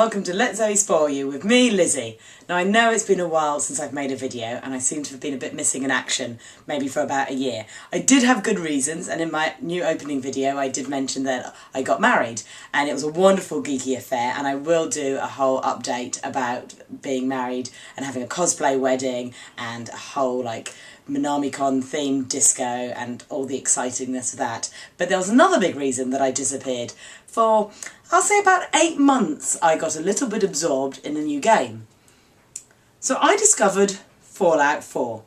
welcome to LZSY with me, Lizzie. Now I know it's been a while since I've made a video and I seem to have been a bit missing in action, maybe for about a year. I did have good reasons, and in my new opening video I did mention that I got married and it was a wonderful geeky affair, and I will do a whole update about being married and having a cosplay wedding and a whole like Minami-con themed disco and all the excitingness of that. But there was another big reason that I disappeared. For, I'll say about 8 months, I got a little bit absorbed in a new game. So I discovered Fallout 4.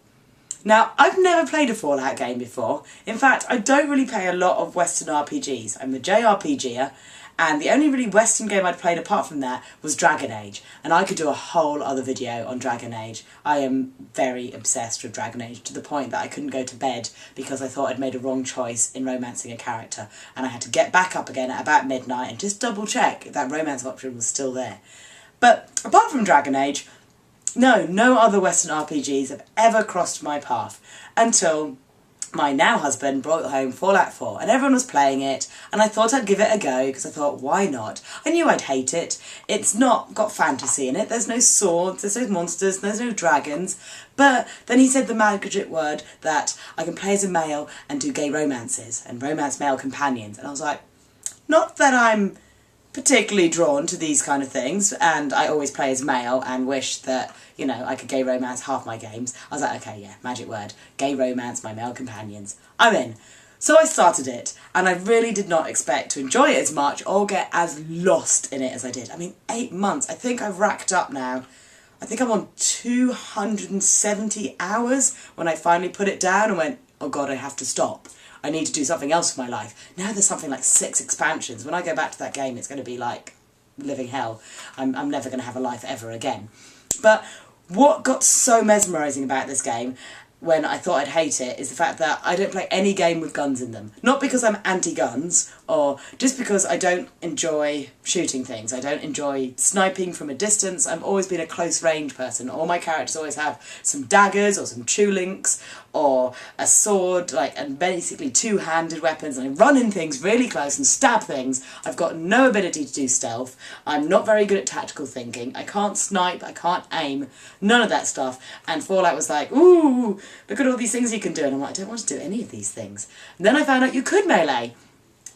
Now, I've never played a Fallout game before. In fact, I don't really play a lot of Western RPGs. I'm a JRPGer, and the only really Western game I'd played apart from that was Dragon Age. And I could do a whole other video on Dragon Age. I am very obsessed with Dragon Age, to the point that I couldn't go to bed because I thought I'd made a wrong choice in romancing a character. And I had to get back up again at about midnight and just double check if that romance option was still there. But apart from Dragon Age, no other Western RPGs have ever crossed my path until my now husband brought home Fallout 4 and everyone was playing it, and I thought I'd give it a go because I thought, why not? I knew I'd hate it. It's not got fantasy in it, there's no swords, there's no monsters, there's no dragons. But then he said the magic word that I can play as a male and do gay romances and romance male companions, and I was like, not that I'm particularly drawn to these kind of things, and I always play as male and wish that, you know, I could gay romance half my games. I was like, okay, yeah, magic word, gay romance my male companions, I'm in. So I started it, and I really did not expect to enjoy it as much or get as lost in it as I did. I mean, 8 months, I think I've racked up now, I think I'm on 270 hours when I finally put it down and went, oh god, I have to stop. I need to do something else for my life. Now there's something like 6 expansions. When I go back to that game, it's going to be like living hell. I'm never going to have a life ever again. But what got so mesmerising about this game, when I thought I'd hate it, is the fact that I don't play any game with guns in them. Not because I'm anti-guns, or just because I don't enjoy shooting things. I don't enjoy sniping from a distance. I've always been a close range person. All my characters always have some daggers or some chulinks or a sword, and basically two-handed weapons, and I run in things really close and stab things. I've got no ability to do stealth. I'm not very good at tactical thinking. I can't snipe, I can't aim, none of that stuff. And Fallout was like, ooh, look at all these things you can do. And I'm like, I don't want to do any of these things. And then I found out you could melee.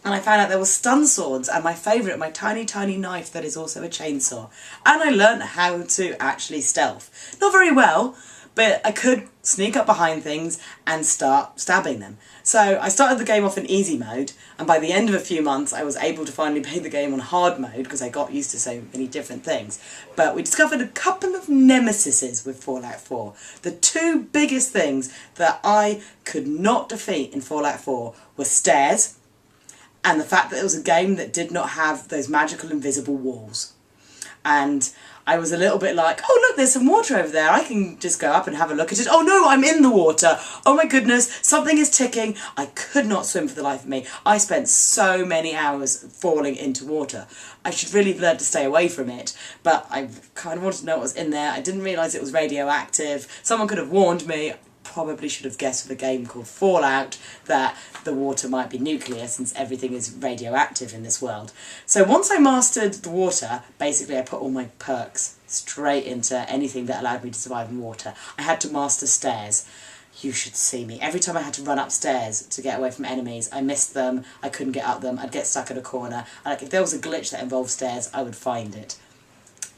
And I found out there were stun swords, and my favourite, my tiny, tiny knife that is also a chainsaw. And I learned how to actually stealth. Not very well, but I could sneak up behind things and start stabbing them. So I started the game off in easy mode, and by the end of a few months I was able to finally play the game on hard mode because I got used to so many different things. But we discovered a couple of nemesises with Fallout 4. The two biggest things that I could not defeat in Fallout 4 were stairs, and the fact that it was a game that did not have those magical invisible walls. And I was a little bit like, oh look, there's some water over there, I can just go up and have a look at it. Oh no, I'm in the water. Oh my goodness, something is ticking. I could not swim for the life of me. I spent so many hours falling into water. I should really have learned to stay away from it, but I kind of wanted to know what was in there. I didn't realise it was radioactive. Someone could have warned me. Probably should have guessed with a game called Fallout that the water might be nuclear, since everything is radioactive in this world. So once I mastered the water, basically I put all my perks straight into anything that allowed me to survive in water. I had to master stairs. You should see me. Every time I had to run upstairs to get away from enemies, I missed them, I couldn't get up them, I'd get stuck in a corner. Like, if there was a glitch that involved stairs, I would find it.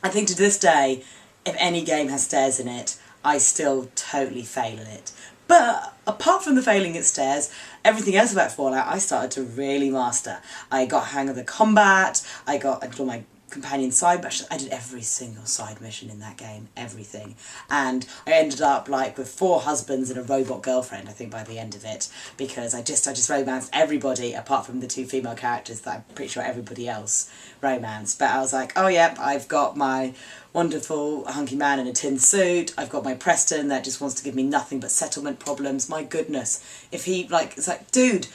I think to this day, if any game has stairs in it, I still totally fail at it. But apart from the failing at stairs, everything else about Fallout I started to really master. I got a hang of the combat, I did all my companion side missions. I did every single side mission in that game, everything. And I ended up like with 4 husbands and a robot girlfriend, I think, by the end of it, because I just romanced everybody apart from the 2 female characters that I'm pretty sure everybody else romanced. But I was like, oh yeah, I've got my wonderful hunky man in a tin suit, I've got my Preston that just wants to give me nothing but settlement problems. My goodness, if he, it's like, dude,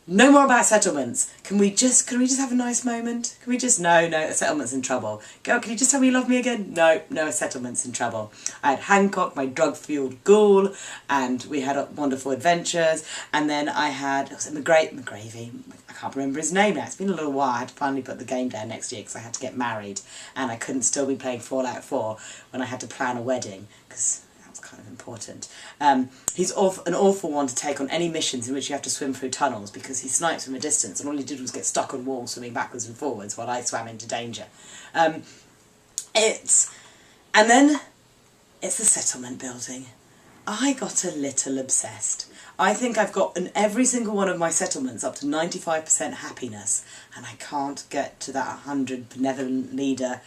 No more about settlements. Can we just have a nice moment? Can we just, no, a settlement's in trouble. Girl, can you just tell me you love me again? No, a settlement's in trouble. I had Hancock, my drug-fueled ghoul, and we had wonderful adventures, and then I had, was it McGravy? I can't remember his name now. It's been a little while. I had to finally put the game down next year because I had to get married, and I couldn't still be playing Fallout 4 when I had to plan a wedding, because kind of important. He's an awful one to take on any missions in which you have to swim through tunnels, because he snipes from a distance and all he did was get stuck on walls swimming backwards and forwards while I swam into danger. And then it's the settlement building. I got a little obsessed. I think I've got in every single one of my settlements up to 95% happiness, and I can't get to that 100 benevolent leader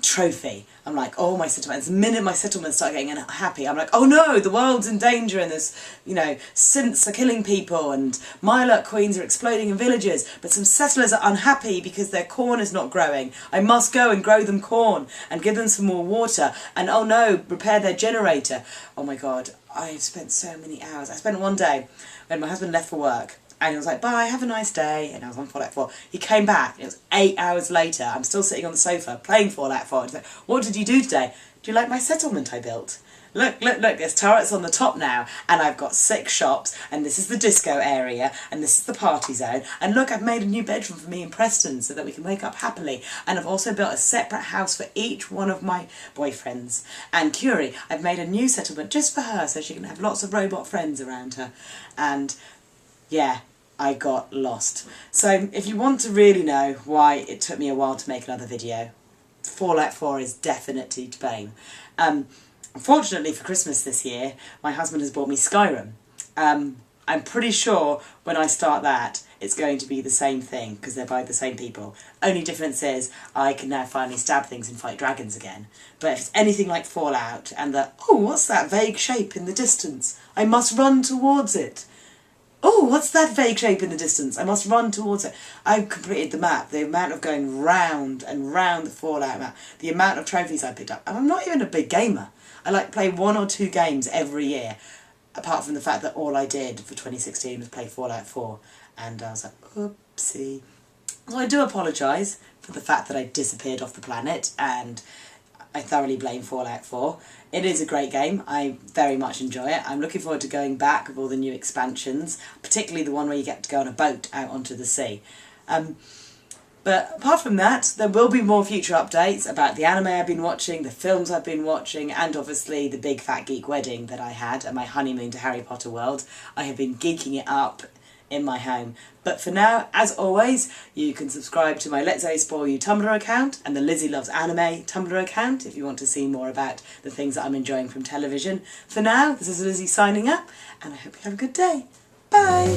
trophy. I'm like, oh, my settlements. The minute my settlements start getting happy, I'm like, oh no, the world's in danger, and there's, synths are killing people, and Mirelurk queens are exploding in villages, but some settlers are unhappy because their corn is not growing. I must go and grow them corn and give them some more water, and oh no, repair their generator. Oh my god, I've spent so many hours. I spent one day when my husband left for work, and he was like, bye, have a nice day. And I was on Fallout 4. He came back, and it was 8 hours later. I'm still sitting on the sofa playing Fallout 4. He's like, what did you do today? Do you like my settlement I built? Look, there's turrets on the top now, and I've got 6 shops, and this is the disco area, and this is the party zone, and look, I've made a new bedroom for me and Preston so that we can wake up happily, and I've also built a separate house for each one of my boyfriends. And Curie, I've made a new settlement just for her so she can have lots of robot friends around her. And yeah, I got lost. So if you want to really know why it took me a while to make another video, Fallout 4 is definitely to blame. Unfortunately for Christmas this year, my husband has bought me Skyrim. I'm pretty sure when I start that, it's going to be the same thing, because they're by the same people. Only difference is, I can now finally stab things and fight dragons again. But if it's anything like Fallout, and what's that vague shape in the distance? I must run towards it. Oh, what's that vague shape in the distance? I must run towards it. I've completed the map, the amount of going round and round the Fallout map, the amount of trophies I picked up. And I'm not even a big gamer. I play 1 or 2 games every year, apart from the fact that all I did for 2016 was play Fallout 4. And I was like, oopsie. So I do apologise for the fact that I disappeared off the planet, and I thoroughly blame Fallout 4. It is a great game. I very much enjoy it. I'm looking forward to going back with all the new expansions, particularly the one where you get to go on a boat out onto the sea. But apart from that, there will be more future updates about the anime I've been watching, the films I've been watching, and obviously the big fat geek wedding that I had at my honeymoon to Harry Potter World. I have been geeking it up in my home. But for now, as always, you can subscribe to my LZSY Tumblr account and the Lizzie Loves Anime Tumblr account if you want to see more about the things that I'm enjoying from television. For now, this is Lizzie signing up, and I hope you have a good day. Bye!